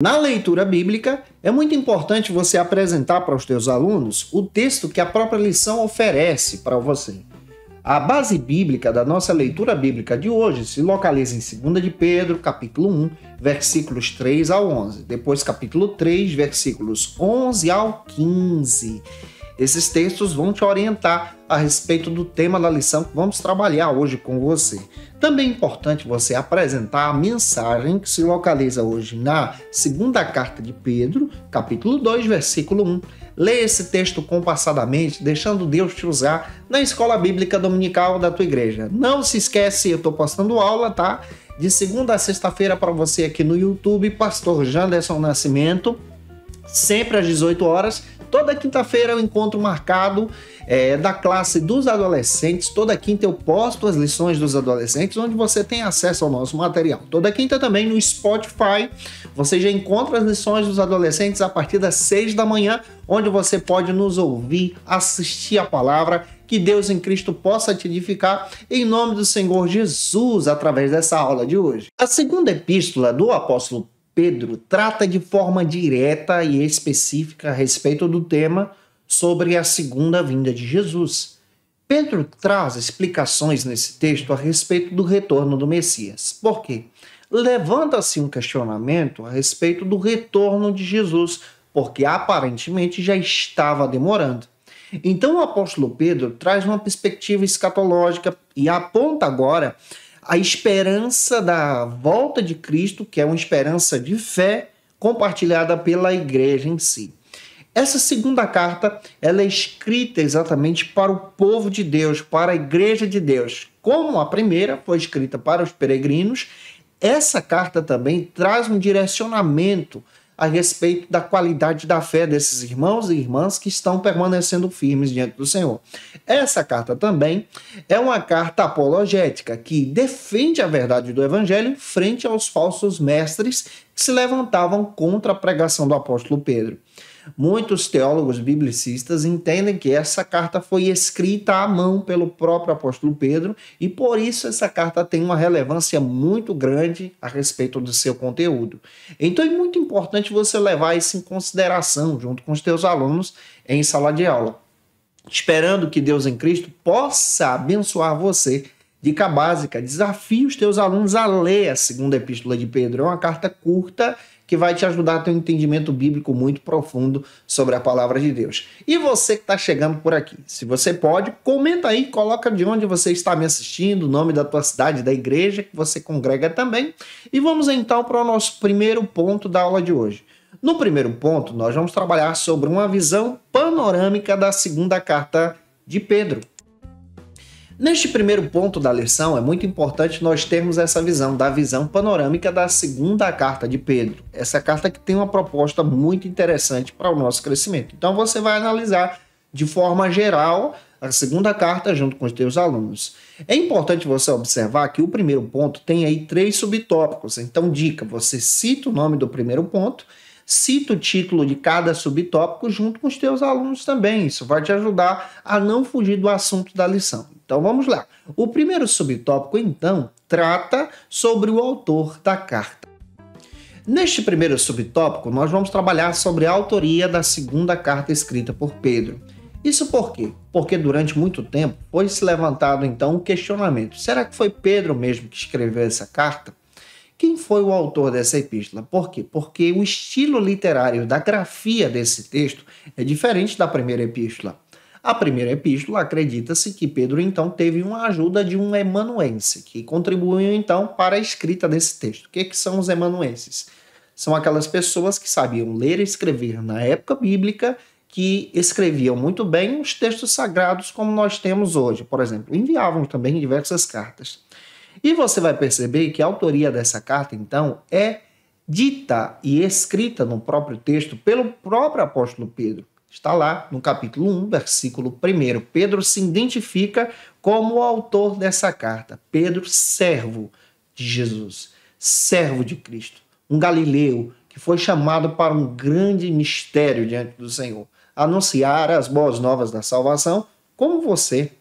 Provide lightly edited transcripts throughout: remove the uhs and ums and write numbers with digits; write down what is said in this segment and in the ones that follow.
Na leitura bíblica, é muito importante você apresentar para os teus alunos o texto que a própria lição oferece para você. A base bíblica da nossa leitura bíblica de hoje se localiza em 2 de Pedro, capítulo 1, versículos 3 ao 11. Depois, capítulo 3, versículos 11 ao 15. Esses textos vão te orientar a respeito do tema da lição que vamos trabalhar hoje com você. Também é importante você apresentar a mensagem que se localiza hoje na segunda carta de Pedro, capítulo 2, versículo 1. Leia esse texto compassadamente, deixando Deus te usar na escola bíblica dominical da tua igreja. Não se esquece, eu estou postando aula, tá? De segunda a sexta-feira para você aqui no YouTube, Pastor Janderson Nascimento, sempre às 18 horas. Toda quinta-feira é um encontro marcado da classe dos adolescentes. Toda quinta eu posto as lições dos adolescentes, onde você tem acesso ao nosso material. Toda quinta também no Spotify, você já encontra as lições dos adolescentes a partir das 6 da manhã, onde você pode nos ouvir, assistir a palavra. Que Deus em Cristo possa te edificar em nome do Senhor Jesus, através dessa aula de hoje. A segunda epístola do apóstolo Pedro trata de forma direta e específica a respeito do tema sobre a segunda vinda de Jesus. Pedro traz explicações nesse texto a respeito do retorno do Messias. Por quê? Levanta-se um questionamento a respeito do retorno de Jesus, porque aparentemente já estava demorando. Então o apóstolo Pedro traz uma perspectiva escatológica e aponta agora a esperança da volta de Cristo, que é uma esperança de fé compartilhada pela igreja em si. Essa segunda carta, ela é escrita exatamente para o povo de Deus, para a igreja de Deus. Como a primeira foi escrita para os peregrinos, essa carta também traz um direcionamento a respeito da qualidade da fé desses irmãos e irmãs que estão permanecendo firmes diante do Senhor. Essa carta também é uma carta apologética que defende a verdade do Evangelho frente aos falsos mestres que se levantavam contra a pregação do apóstolo Pedro. Muitos teólogos biblicistas entendem que essa carta foi escrita à mão pelo próprio apóstolo Pedro e por isso essa carta tem uma relevância muito grande a respeito do seu conteúdo. Então é muito importante você levar isso em consideração junto com os teus alunos em sala de aula, esperando que Deus em Cristo possa abençoar você. Dica básica: desafie os teus alunos a ler a segunda epístola de Pedro. É uma carta curta que vai te ajudar a ter um entendimento bíblico muito profundo sobre a palavra de Deus. E você que está chegando por aqui, se você pode, comenta aí, coloca de onde você está me assistindo, o nome da tua cidade, da igreja que você congrega também. E vamos então para o nosso primeiro ponto da aula de hoje. No primeiro ponto, nós vamos trabalhar sobre uma visão panorâmica da segunda carta de Pedro. Neste primeiro ponto da lição, é muito importante nós termos essa visão, da visão panorâmica da segunda carta de Pedro. Essa carta que tem uma proposta muito interessante para o nosso crescimento. Então você vai analisar de forma geral a segunda carta junto com os teus alunos. É importante você observar que o primeiro ponto tem aí 3 subtópicos. Então, dica, você cita o nome do primeiro ponto, cita o título de cada subtópico junto com os teus alunos também. Isso vai te ajudar a não fugir do assunto da lição. Então vamos lá. O primeiro subtópico, então, trata sobre o autor da carta. Neste primeiro subtópico, nós vamos trabalhar sobre a autoria da segunda carta escrita por Pedro. Isso por quê? Porque durante muito tempo foi se levantado então um questionamento. Será que foi Pedro mesmo que escreveu essa carta? Quem foi o autor dessa epístola? Por quê? Porque o estilo literário da grafia desse texto é diferente da primeira epístola. A primeira epístola, acredita-se que Pedro então teve uma ajuda de um emanuense, que contribuiu então para a escrita desse texto. O que são os emanuenses? São aquelas pessoas que sabiam ler e escrever na época bíblica, que escreviam muito bem os textos sagrados como nós temos hoje. Por exemplo, enviavam também diversas cartas. E você vai perceber que a autoria dessa carta, então, é dita e escrita no próprio texto pelo próprio apóstolo Pedro. Está lá no capítulo 1, versículo 1. Pedro se identifica como o autor dessa carta. Pedro, servo de Jesus, servo de Cristo. Um galileu que foi chamado para um grande mistério diante do Senhor. Anunciar as boas novas da salvação como você.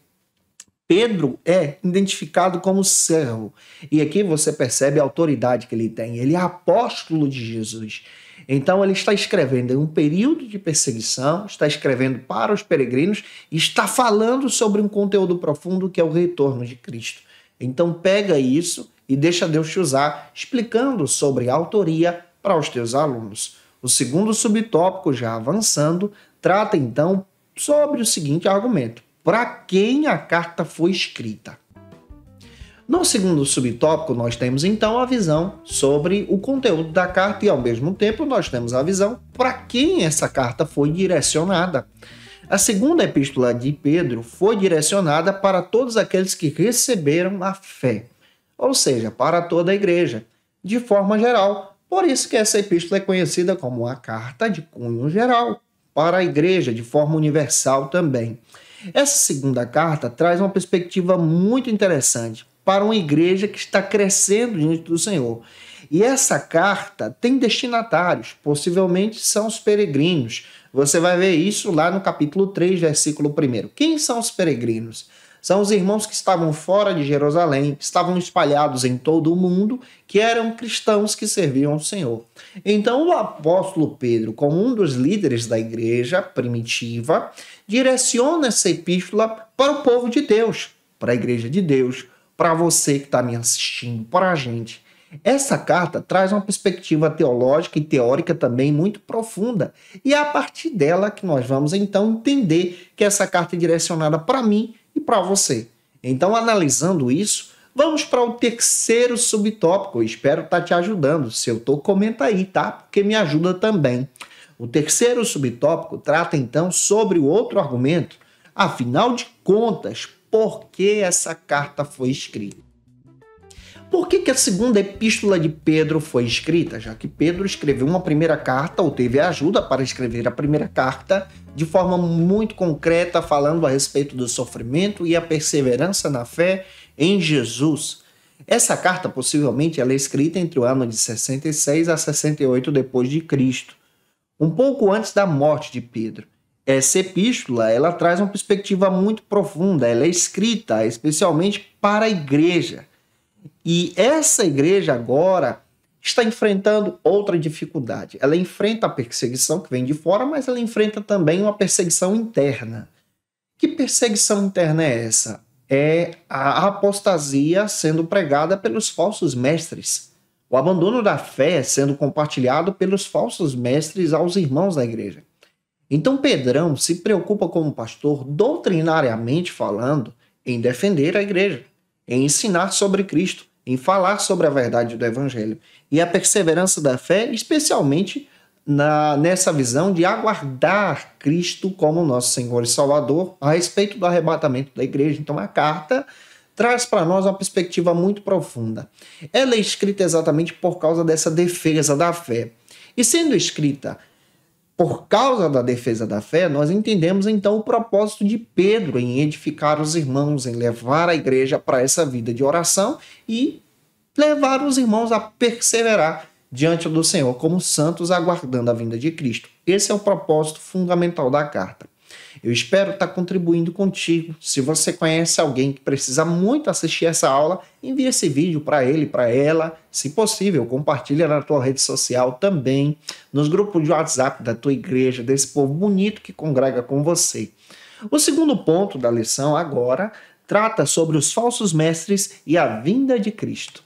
Pedro é identificado como servo. E aqui você percebe a autoridade que ele tem. Ele é apóstolo de Jesus. Então ele está escrevendo em um período de perseguição, está escrevendo para os peregrinos e está falando sobre um conteúdo profundo que é o retorno de Cristo. Então pega isso e deixa Deus te usar, explicando sobre a autoria para os teus alunos. O segundo subtópico, já avançando, trata então sobre o seguinte argumento: para quem a carta foi escrita? No segundo subtópico, nós temos então a visão sobre o conteúdo da carta e, ao mesmo tempo, nós temos a visão para quem essa carta foi direcionada. A segunda epístola de Pedro foi direcionada para todos aqueles que receberam a fé, ou seja, para toda a igreja, de forma geral. Por isso que essa epístola é conhecida como a carta de cunho geral, para a igreja, de forma universal também. Essa segunda carta traz uma perspectiva muito interessante para uma igreja que está crescendo diante do Senhor. E essa carta tem destinatários, possivelmente são os peregrinos. Você vai ver isso lá no capítulo 3, versículo 1. Quem são os peregrinos? São os irmãos que estavam fora de Jerusalém, que estavam espalhados em todo o mundo, que eram cristãos que serviam ao Senhor. Então o apóstolo Pedro, como um dos líderes da igreja primitiva, direciona essa epístola para o povo de Deus, para a igreja de Deus, para você que está me assistindo, para a gente. Essa carta traz uma perspectiva teológica e teórica também muito profunda. E é a partir dela que nós vamos então entender que essa carta é direcionada para mim e para você. Então, analisando isso, vamos para o terceiro subtópico. Eu espero estar te ajudando. Se eu estou, comenta aí, tá? Porque me ajuda também. O terceiro subtópico trata então sobre o outro argumento. Afinal de contas, por que essa carta foi escrita? Por que a segunda epístola de Pedro foi escrita? Já que Pedro escreveu uma primeira carta, ou teve ajuda para escrever a primeira carta, de forma muito concreta, falando a respeito do sofrimento e a perseverança na fé em Jesus. Essa carta, possivelmente, ela é escrita entre o ano de 66 a 68 depois de Cristo, um pouco antes da morte de Pedro. Essa epístola, ela traz uma perspectiva muito profunda, ela é escrita especialmente para a igreja. E essa igreja agora está enfrentando outra dificuldade. Ela enfrenta a perseguição que vem de fora, mas ela enfrenta também uma perseguição interna. Que perseguição interna é essa? É a apostasia sendo pregada pelos falsos mestres. O abandono da fé sendo compartilhado pelos falsos mestres aos irmãos da igreja. Então Pedrão se preocupa como pastor, doutrinariamente falando, em defender a igreja, em ensinar sobre Cristo, em falar sobre a verdade do Evangelho. E a perseverança da fé, especialmente nessa visão de aguardar Cristo como nosso Senhor e Salvador a respeito do arrebatamento da igreja. Então a carta traz para nós uma perspectiva muito profunda. Ela é escrita exatamente por causa dessa defesa da fé. E sendo escrita por causa da defesa da fé, nós entendemos então o propósito de Pedro em edificar os irmãos, em levar a igreja para essa vida de oração e levar os irmãos a perseverar diante do Senhor como santos, aguardando a vinda de Cristo. Esse é o propósito fundamental da carta. Eu espero estar contribuindo contigo. Se você conhece alguém que precisa muito assistir essa aula, envie esse vídeo para ele, para ela. Se possível, compartilha na tua rede social também, nos grupos de WhatsApp da tua igreja, desse povo bonito que congrega com você. O segundo ponto da lição agora trata sobre os falsos mestres e a vinda de Cristo.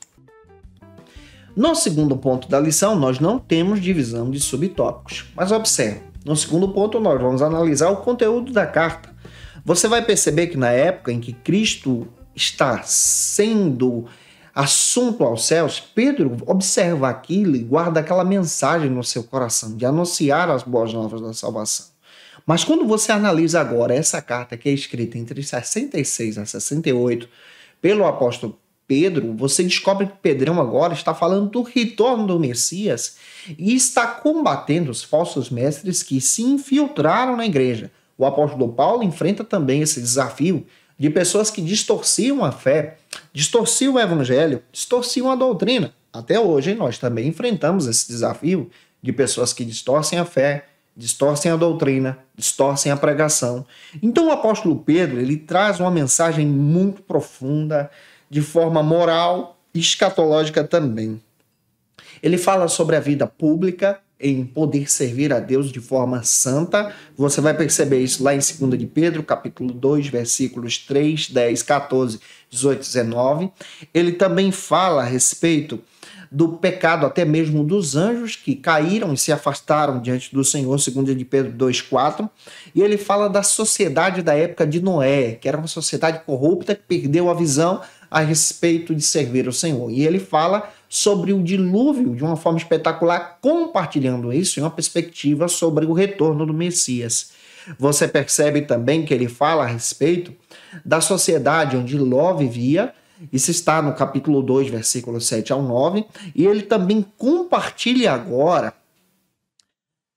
No segundo ponto da lição, nós não temos divisão de subtópicos, mas observe. No segundo ponto, nós vamos analisar o conteúdo da carta. Você vai perceber que na época em que Cristo está sendo assunto aos céus, Pedro observa aquilo e guarda aquela mensagem no seu coração de anunciar as boas novas da salvação. Mas quando você analisa agora essa carta que é escrita entre 66 a 68 pelo apóstolo Pedro, você descobre que Pedrão agora está falando do retorno do Messias e está combatendo os falsos mestres que se infiltraram na igreja. O apóstolo Paulo enfrenta também esse desafio de pessoas que distorciam a fé, distorciam o evangelho, distorciam a doutrina. Até hoje nós também enfrentamos esse desafio de pessoas que distorcem a fé, distorcem a doutrina, distorcem a pregação. Então o apóstolo Pedro, ele traz uma mensagem muito profunda, de forma moral e escatológica também. Ele fala sobre a vida pública, em poder servir a Deus de forma santa. Você vai perceber isso lá em 2 de Pedro, capítulo 2, versículos 3, 10, 14, 18, 19. Ele também fala a respeito do pecado até mesmo dos anjos que caíram e se afastaram diante do Senhor, 2 de Pedro 2,4. E ele fala da sociedade da época de Noé, que era uma sociedade corrupta que perdeu a visão a respeito de servir o Senhor. E ele fala sobre o dilúvio de uma forma espetacular, compartilhando isso em uma perspectiva sobre o retorno do Messias. Você percebe também que ele fala a respeito da sociedade onde Ló vivia. Isso está no capítulo 2, versículos 7 ao 9, e ele também compartilha agora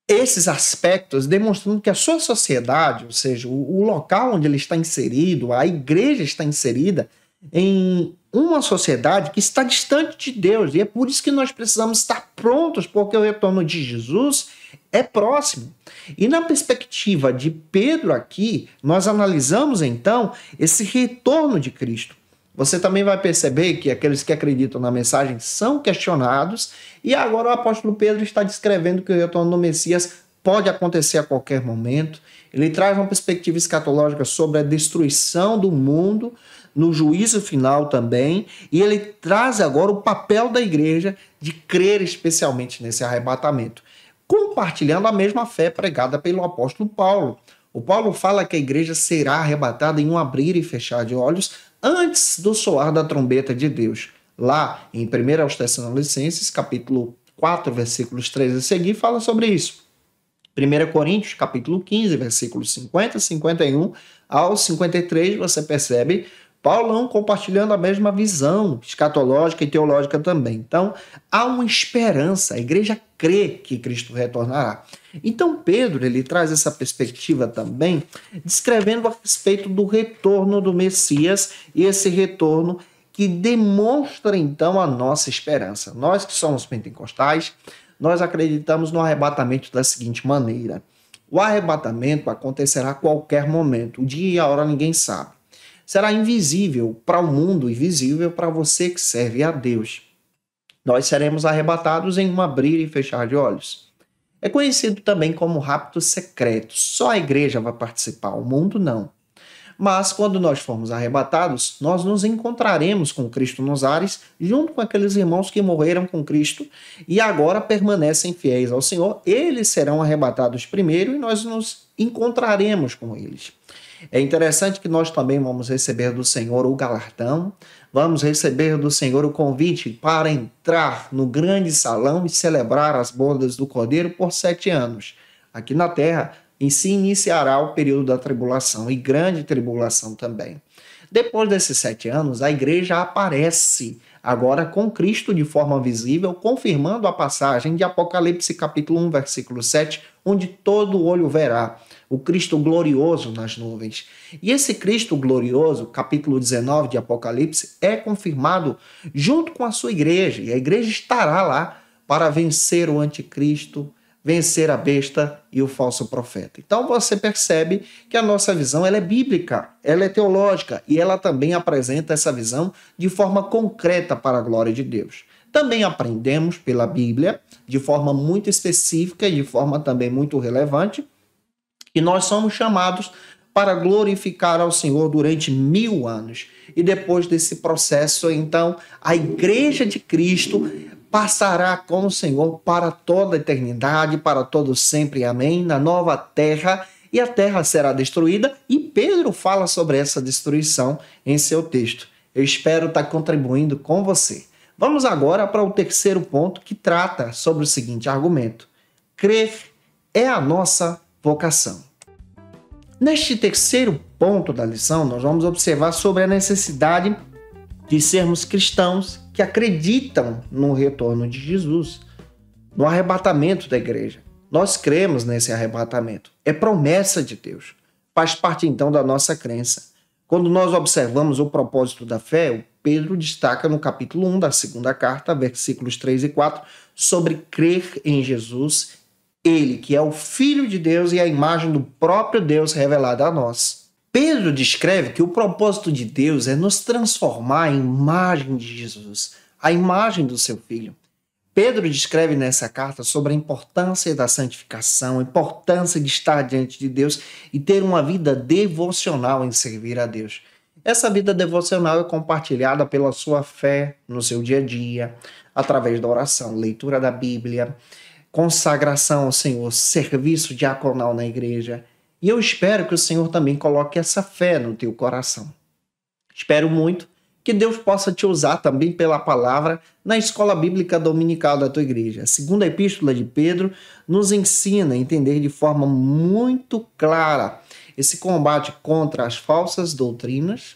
esses aspectos, demonstrando que a sua sociedade, ou seja, o local onde ele está inserido, a igreja está inserida em uma sociedade que está distante de Deus, e é por isso que nós precisamos estar prontos, porque o retorno de Jesus é próximo. E na perspectiva de Pedro aqui, nós analisamos então esse retorno de Cristo. Você também vai perceber que aqueles que acreditam na mensagem são questionados, e agora o apóstolo Pedro está descrevendo que o retorno do Messias pode acontecer a qualquer momento. Ele traz uma perspectiva escatológica sobre a destruição do mundo, no juízo final também, e ele traz agora o papel da igreja de crer especialmente nesse arrebatamento, compartilhando a mesma fé pregada pelo apóstolo Paulo. O Paulo fala que a igreja será arrebatada em um abrir e fechar de olhos antes do soar da trombeta de Deus. Lá em 1 aos Tessalonicenses, capítulo 4, versículos 13 a seguir, fala sobre isso. 1 Coríntios, capítulo 15, versículos 50, 51 ao 53, você percebe Paulo compartilhando a mesma visão escatológica e teológica também. Então, há uma esperança, a igreja crê que Cristo retornará. Então, Pedro, ele traz essa perspectiva também, descrevendo a respeito do retorno do Messias, e esse retorno que demonstra, então, a nossa esperança. Nós que somos pentecostais, nós acreditamos no arrebatamento da seguinte maneira: o arrebatamento acontecerá a qualquer momento, o dia e a hora ninguém sabe. Será invisível para o mundo e visível para você que serve a Deus. Nós seremos arrebatados em um abrir e fechar de olhos. É conhecido também como rapto secreto. Só a igreja vai participar, o mundo não. Mas quando nós formos arrebatados, nós nos encontraremos com Cristo nos ares, junto com aqueles irmãos que morreram com Cristo e agora permanecem fiéis ao Senhor. Eles serão arrebatados primeiro e nós nos encontraremos com eles. É interessante que nós também vamos receber do Senhor o galardão, vamos receber do Senhor o convite para entrar no grande salão e celebrar as bodas do Cordeiro por 7 anos. Aqui na terra, se iniciará o período da tribulação e grande tribulação também. Depois desses 7 anos, a igreja aparece agora com Cristo de forma visível, confirmando a passagem de Apocalipse capítulo 1, versículo 7, onde todo olho verá o Cristo glorioso nas nuvens. E esse Cristo glorioso, capítulo 19 de Apocalipse, é confirmado junto com a sua igreja, e a igreja estará lá para vencer o anticristo, vencer a besta e o falso profeta. Então você percebe que a nossa visão ela é bíblica, ela é teológica, e ela também apresenta essa visão de forma concreta para a glória de Deus. Também aprendemos pela Bíblia, de forma muito específica e de forma também muito relevante, que nós somos chamados para glorificar ao Senhor durante 1000 anos. E depois desse processo, então, a igreja de Cristo passará com o Senhor para toda a eternidade, para todo sempre, amém, na nova terra, e a terra será destruída, e Pedro fala sobre essa destruição em seu texto. Eu espero estar contribuindo com você. Vamos agora para o terceiro ponto, que trata sobre o seguinte argumento: crer é a nossa vocação. Neste terceiro ponto da lição, nós vamos observar sobre a necessidade de sermos cristãos que acreditam no retorno de Jesus, no arrebatamento da igreja. Nós cremos nesse arrebatamento. É promessa de Deus. Faz parte então da nossa crença. Quando nós observamos o propósito da fé, o Pedro destaca no capítulo 1 da segunda carta, versículos 3 e 4, sobre crer em Jesus, ele que é o Filho de Deus e a imagem do próprio Deus revelada a nós. Pedro descreve que o propósito de Deus é nos transformar em imagem de Jesus, a imagem do seu Filho. Pedro descreve nessa carta sobre a importância da santificação, a importância de estar diante de Deus e ter uma vida devocional em servir a Deus. Essa vida devocional é compartilhada pela sua fé no seu dia a dia, através da oração, leitura da Bíblia, consagração ao Senhor, serviço diaconal na igreja. E eu espero que o Senhor também coloque essa fé no teu coração. Espero muito que Deus possa te usar também pela palavra na escola bíblica dominical da tua igreja. A segunda epístola de Pedro nos ensina a entender de forma muito clara esse combate contra as falsas doutrinas,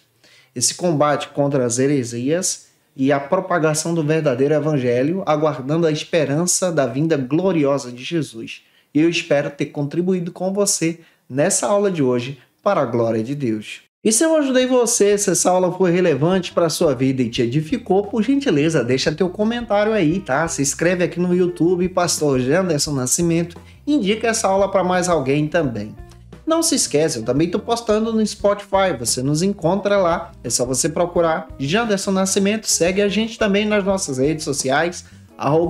esse combate contra as heresias e a propagação do verdadeiro evangelho, aguardando a esperança da vinda gloriosa de Jesus. E eu espero ter contribuído com você nessa aula de hoje para a glória de Deus. E se eu ajudei você, se essa aula foi relevante para a sua vida e te edificou, por gentileza, deixa teu comentário aí, tá? Se inscreve aqui no YouTube, Pastor Janderson Nascimento, indica essa aula para mais alguém também. Não se esquece, eu também estou postando no Spotify, você nos encontra lá, é só você procurar Janderson Nascimento, segue a gente também nas nossas redes sociais,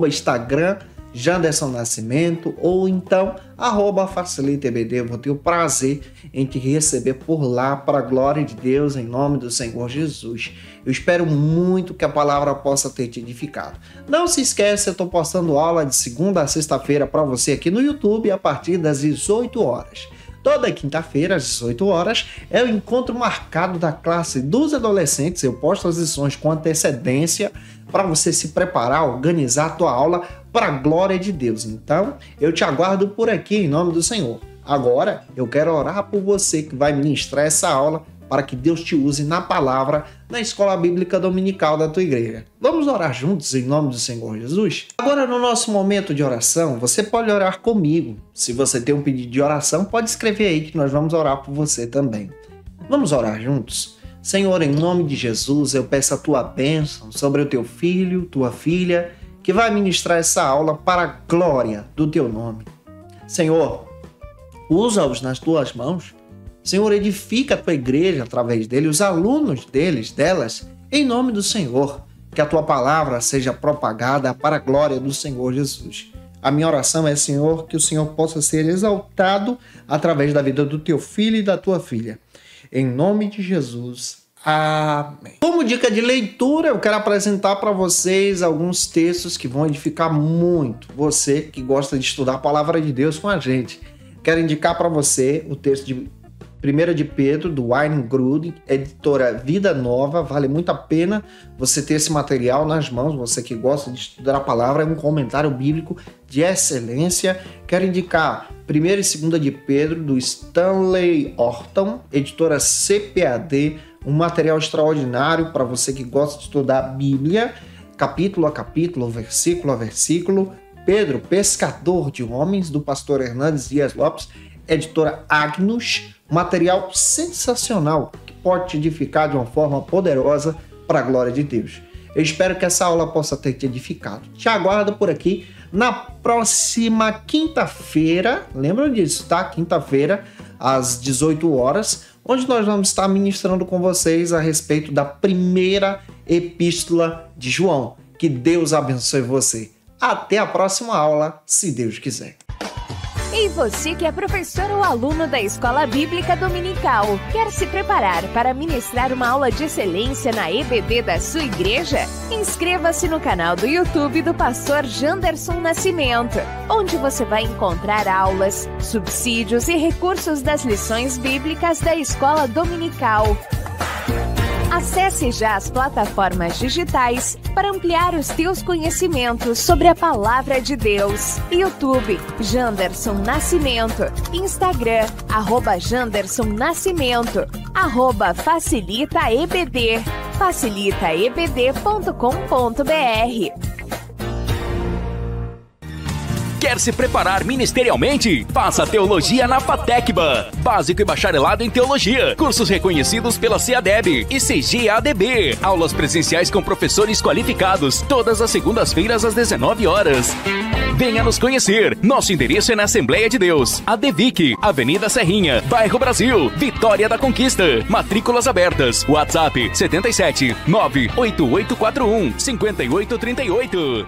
@Instagram, Janderson Nascimento, ou então @FacilitaEBD. Eu vou ter o prazer em te receber por lá para a glória de Deus, em nome do Senhor Jesus. Eu espero muito que a palavra possa ter te edificado. Não se esquece, eu estou postando aula de segunda a sexta-feira para você aqui no YouTube a partir das 18 horas. Toda quinta-feira, às 18 horas, é o encontro marcado da classe dos adolescentes. Eu posto as lições com antecedência para você se preparar, organizar a tua aula para a glória de Deus. Então, eu te aguardo por aqui em nome do Senhor. Agora, eu quero orar por você que vai ministrar essa aula para que Deus te use na palavra na escola bíblica dominical da tua igreja. Vamos orar juntos em nome do Senhor Jesus? Agora, no nosso momento de oração, você pode orar comigo. Se você tem um pedido de oração, pode escrever aí que nós vamos orar por você também. Vamos orar juntos? Senhor, em nome de Jesus, eu peço a tua bênção sobre o teu filho, tua filha, que vai ministrar essa aula para a glória do teu nome. Senhor, usa-os nas tuas mãos. Senhor, edifica a tua igreja através dele, os alunos delas, em nome do Senhor. Que a tua palavra seja propagada para a glória do Senhor Jesus. A minha oração é, Senhor, que o Senhor possa ser exaltado através da vida do teu filho e da tua filha. Em nome de Jesus. Amém. Como dica de leitura, eu quero apresentar para vocês alguns textos que vão edificar muito você que gosta de estudar a palavra de Deus com a gente. Quero indicar para você o texto de 1 de Pedro, do Wayne Grudem, editora Vida Nova. Vale muito a pena você ter esse material nas mãos, você que gosta de estudar a palavra, é um comentário bíblico de excelência. Quero indicar 1 e 2 de Pedro, do Stanley Orton, editora CPAD, um material extraordinário para você que gosta de estudar a Bíblia, capítulo a capítulo, versículo a versículo. Pedro, Pescador de Homens, do pastor Hernandes Dias Lopes, editora Agnus, material sensacional que pode te edificar de uma forma poderosa para a glória de Deus. Eu espero que essa aula possa ter te edificado. Te aguardo por aqui na próxima quinta-feira, lembra disso, tá? Quinta-feira, às 18 horas, onde nós vamos estar ministrando com vocês a respeito da primeira epístola de João. Que Deus abençoe você. Até a próxima aula, se Deus quiser. E você que é professor ou aluno da Escola Bíblica Dominical, quer se preparar para ministrar uma aula de excelência na EBD da sua igreja? Inscreva-se no canal do YouTube do pastor Janderson Nascimento, onde você vai encontrar aulas, subsídios e recursos das lições bíblicas da Escola Dominical. Acesse já as plataformas digitais para ampliar os teus conhecimentos sobre a Palavra de Deus. YouTube, Janderson Nascimento. Instagram, @Janderson Nascimento. @FacilitaEBD. facilitaebd.com.br. Quer se preparar ministerialmente? Faça Teologia na FATECBA. Básico e bacharelado em Teologia. Cursos reconhecidos pela CEADEB e CGADB. Aulas presenciais com professores qualificados. Todas as segundas-feiras às 19 horas. Venha nos conhecer. Nosso endereço é na Assembleia de Deus. ADVIC, Avenida Serrinha, Bairro Brasil, Vitória da Conquista. Matrículas abertas. WhatsApp 77 98841 5838.